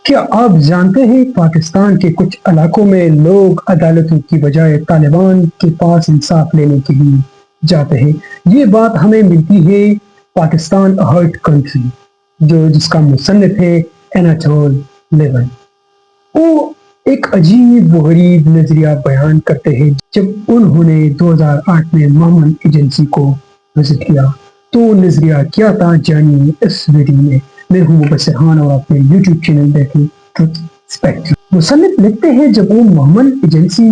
کیا آپ جانتے ہیں پاکستان کے کچھ علاقوں میں لوگ عدالتوں کی بجائے طالبان کے پاس انصاف لینے کے لیے جاتے ہیں؟ یہ بات ہمیں ملتی ہے پاکستان ہرٹ کنٹری جس کا مصنف ہے اناٹول لیون۔ وہ ایک عجیب و غریب نظریہ بیان کرتے ہیں۔ جب انہوں نے 2008 میں محمد ایجنسی کو وزٹ کیا تو نظریہ کیا تھا، جانیے اس ویڈیو میں۔ میں ہوں مبصرحان اور اپنے یوٹیوب چینل دیکھیں ٹروتھ اسپیکٹرم۔ مصنف لکھتے ہیں جب وہ محمد ایجنسی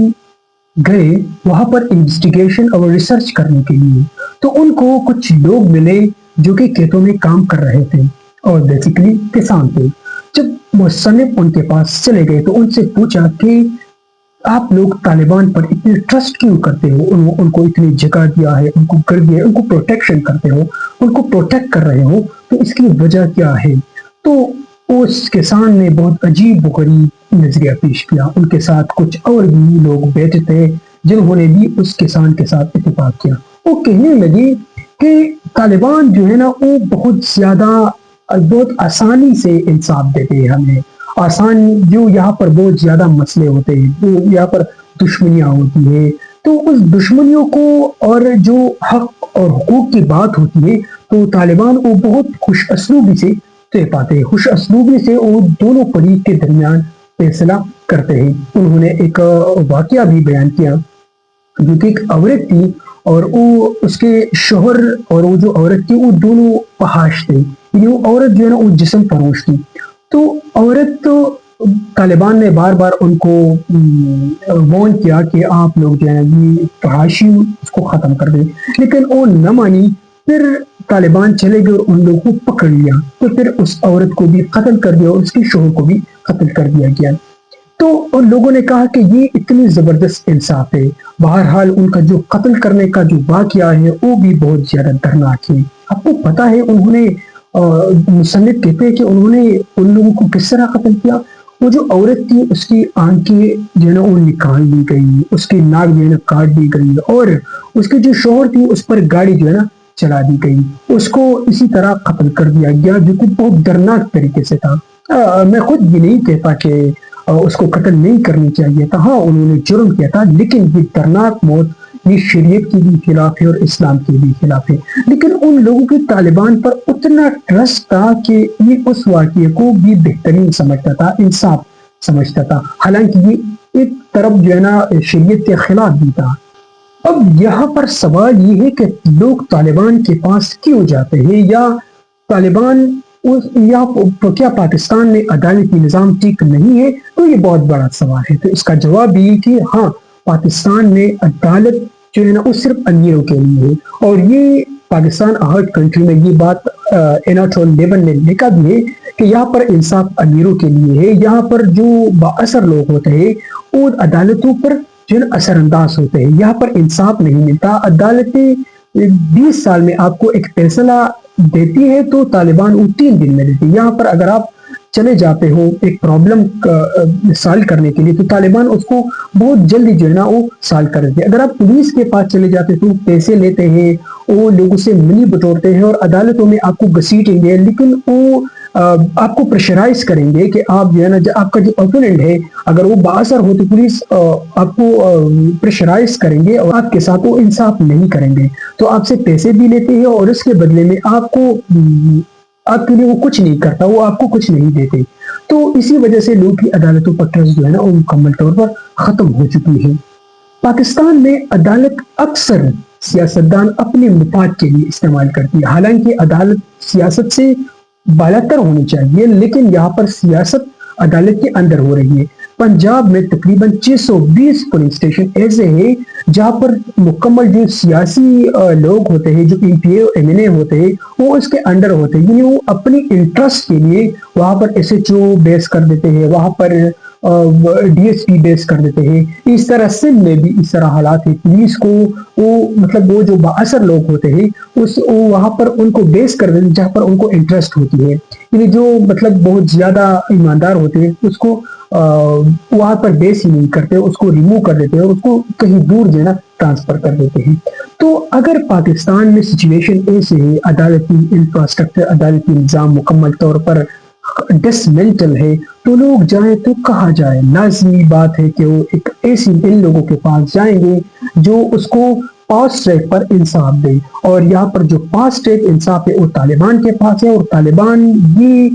گئے وہاں پر انویسٹیگیشن اور ریسرچ کرنے کے لیے، تو ان کو کچھ لوگ ملے جو کہ کھیتوں میں کام کر رہے تھے اور بیسیکلی کسان تھے۔ جب مصنف ان کے پاس چلے گئے تو ان سے پوچھا کہ آپ لوگ طالبان پر اتنے ٹرسٹ کیوں کرتے ہو؟ ان کو اتنی جگہ دیا ہے، ان کو گھر دیا ہے، ان کو پروٹیکشن کرتے ہو، ان کو پروٹیکٹ کر رہے ہو، تو اس کی وجہ کیا ہے؟ تو اس کسان نے بہت عجیب و غریب نظریہ پیش کیا۔ ان کے ساتھ کچھ اور بھی لوگ بیٹھے تھے جنہوں نے بھی اس کسان کے ساتھ اتفاق کیا۔ وہ کہنے لگے کہ طالبان جو ہے نا وہ بہت آسانی سے انصاف دیتے ہیں ہمیں۔ جو یہاں پر بہت زیادہ مسئلے ہوتے ہیں، جو یہاں پر دشمنیاں ہوتی ہے، تو اس دشمنیوں کو اور جو حق اور حقوق کی بات ہوتی ہے تو طالبان وہ بہت خوش اسلوبی سے طے پاتے ہیں، خوش اسلوبی سے وہ دونوں فریق کے درمیان فیصلہ کرتے ہیں۔ انہوں نے ایک واقعہ بھی بیان کیا جو کہ ایک عورت تھی اور وہ اس کے شوہر اور وہ جو عورت تھی وہ دونوں فحاش تھے، یعنی وہ عورت جو ہے نا وہ جسم فروش تھی۔ تو عورت طالبان نے بار بار ان کو وارن کیا کہ آپ لوگ جو ہے یہ فحاشی اس کو ختم کر دیں، لیکن وہ نہ مانی۔ پھر طالبان چلے گئے اور ان لوگوں کو پکڑ لیا، تو پھر اس عورت کو بھی قتل کر دیا اور اس کے شوہر کو بھی قتل کر دیا گیا۔ تو ان لوگوں نے کہا کہ یہ اتنی زبردست انصاف ہے۔ بہرحال ان کا جو قتل کرنے کا جو واقعہ ہے وہ بھی بہت زیادہ دردناک ہے۔ آپ کو پتا ہے انہوں نے مصنف کہتے ہیں کہ انہوں نے ان لوگوں کو کس طرح قتل کیا۔ وہ جو عورت تھی اس کی آنکھیں جو ہے نا وہ نکال لی گئی، اس کی ناک جو ہے نا کاٹ دی گئی، اور اس کے جو شوہر تھی اس پر گاڑی جو ہے نا چلا دی گئی، اس کو اسی طرح قتل کر دیا گیا جو کہ بہت دردناک طریقے سے تھا۔ میں خود یہ نہیں کہتا کہ اس کو قتل نہیں کرنی چاہیے تھا، ہاں انہوں نے جرم کیا تھا، لیکن یہ دردناک موت یہ شریعت کی بھی خلاف ہے اور اسلام کے بھی خلاف ہے۔ لیکن ان لوگوں کی طالبان پر اتنا ٹرسٹ تھا کہ یہ اس واقعے کو بھی بہترین سمجھتا تھا، انصاف سمجھتا تھا، حالانکہ یہ ایک طرف جو ہے نا شریعت کے خلاف بھی تھا۔ اب یہاں پر سوال یہ ہے کہ لوگ طالبان کے پاس کیوں جاتے ہیں، یا طالبان کیا پاکستان میں عدالتی نظام ٹھیک نہیں ہے؟ تو یہ بہت بڑا سوال ہے۔ تو اس کا جواب یہ کہ ہاں، پاکستان میں عدالت جو ہے نا وہ صرف امیروں کے لیے ہے، اور یہ پاکستان ہرٹ کنٹری میں یہ بات اناٹول لیون نے لکھا بھی ہے کہ یہاں پر انصاف امیروں کے لیے ہے۔ یہاں پر جو بااثر لوگ ہوتے ہیں وہ عدالتوں پر جو ہے اثر انداز ہوتے ہیں، یہاں پر انصاف نہیں ملتا۔ عدالتیں 20 سال میں آپ کو ایک فیصلہ دیتی ہے تو طالبان وہ 3 دن میں دیتی ہے۔ یہاں پر اگر آپ چلے جاتے ہو ایک پرابلم سالو کرنے کے لیے تو طالبان اس کو بہت جلدی جو ہے نا وہ سالو کر دیتے ہیں۔ اگر آپ پولیس کے پاس چلے جاتے تو پیسے لیتے ہیں، وہ لوگوں سے منی بٹورتے ہیں اور عدالتوں میں آپ کو گھسیٹیں گے، لیکن وہ آپ کو پریشرائز کریں گے کہ آپ جو ہے نا آپ کا جو اوپوننٹ ہے اگر وہ بااثر ہو تو پولیس آپ کو پریشرائز کریں گے اور آپ کے ساتھ وہ انصاف نہیں کریں گے، تو آپ سے پیسے بھی لیتے ہیں اور اس کے بدلے میں آپ کے لیے وہ کچھ نہیں کرتا، وہ آپ کو کچھ نہیں دیتے۔ تو اسی وجہ سے لوگ کی عدالتوں پر ٹرسٹ جو ہے نا وہ مکمل طور پر ختم ہو چکی ہے۔ پاکستان میں عدالت اکثر سیاستدان اپنے مفاد کے لیے استعمال کرتی ہے، حالانکہ عدالت سیاست سے بالاتر ہونی چاہیے، لیکن یہاں پر سیاست عدالت کے اندر ہو رہی ہے۔ پنجاب میں تقریباً 620 پولیس اسٹیشن ایسے ہیں جہاں پر مکمل جو سیاسی لوگ ہوتے ہیں، جو MP اور MNA ہوتے ہیں، وہ اس کے انڈر ہوتے ہیں، یعنی وہ اپنی انٹرسٹ کے لیے وہاں پر SHO بیس کر دیتے ہیں، وہاں پر DSP بیس کر دیتے ہیں۔ اس طرح سندھ میں بھی اس طرح حالات ہے، پولیس کو وہ جو بااثر لوگ ہوتے ہیں وہاں پر ان کو بیس کر دیتے ہیں جہاں پر ان کو انٹرسٹ ہوتی ہے، یعنی جو بہت زیادہ ایماندار ہوتے ہیں اس کو وہاں پر بیس ہی نہیں کرتے، اس کو ریموو کر دیتے ہیں اور اس کو کہیں دور جو ہے نا ٹرانسفر کر دیتے ہیں۔ تو اگر پاکستان میں سچویشن ایسے ہے، عدالتی انفراسٹرکچر، عدالتی نظام مکمل طور پر ڈسمنٹل ہے تو لوگ جائیں تو کہاں جائیں؟ لازمی بات ہے کہ وہ ایک ایسی ان لوگوں کے پاس جائیں گے جو اس کو پاسٹ ٹریک پر انصاف دے، اور یہاں پر جو پاسٹ ٹریک انصاف ہے وہ طالبان کے پاس ہے، اور طالبان یہ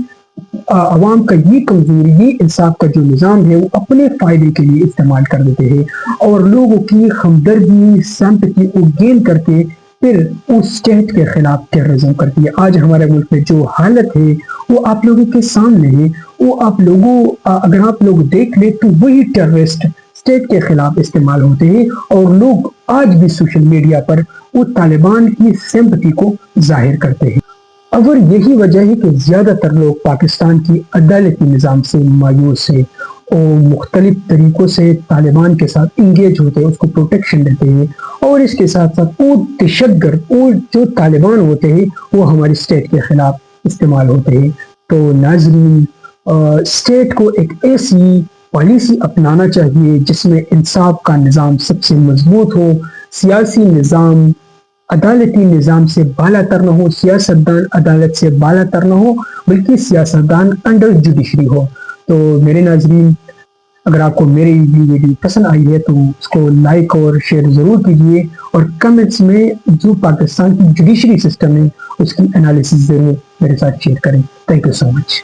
عوام کا یہ کمزوری، یہ انصاف کا جو نظام ہے وہ اپنے فائدے کے لیے استعمال کر دیتے ہیں، اور لوگوں کی ہمدردی سمپتی کو گین کر کے پھر اس اسٹیٹ کے خلاف ٹیررزم کرتی ہے۔ آج ہمارے ملک میں جو حالت ہے وہ آپ لوگوں کے سامنے ہے، وہ آپ لوگوں اگر آپ لوگ دیکھ لیں تو وہی ٹیررسٹ اسٹیٹ کے خلاف استعمال ہوتے ہیں، اور لوگ آج بھی سوشل میڈیا پر وہ طالبان کی سمپتی کو ظاہر کرتے ہیں۔ اگر یہی وجہ ہے کہ زیادہ تر لوگ پاکستان کی عدالتی نظام سے مایوس ہیں اور مختلف طریقوں سے طالبان کے ساتھ انگیج ہوتے ہیں، اس کو پروٹیکشن دیتے ہیں، اور اس کے ساتھ ساتھ وہ دہشت گرد اور جو طالبان ہوتے ہیں وہ ہماری اسٹیٹ کے خلاف استعمال ہوتے ہیں۔ تو ناظرین، اسٹیٹ کو ایک ایسی پالیسی اپنانا چاہیے جس میں انصاف کا نظام سب سے مضبوط ہو، سیاسی نظام عدالتی نظام سے بالا تر نہ ہو، سیاستدان عدالت سے بالا تر نہ ہو، بلکہ سیاستدان انڈر جوڈیشری ہو۔ تو میرے ناظرین، اگر آپ کو میری یہ ویڈیو پسند آئی ہے تو اس کو لائک اور شیئر ضرور کیجیے، اور کمنٹس میں جو پاکستان کی جوڈیشری سسٹم ہے اس کی انالیسس ضرور میرے ساتھ شیئر کریں۔ Thank you so much.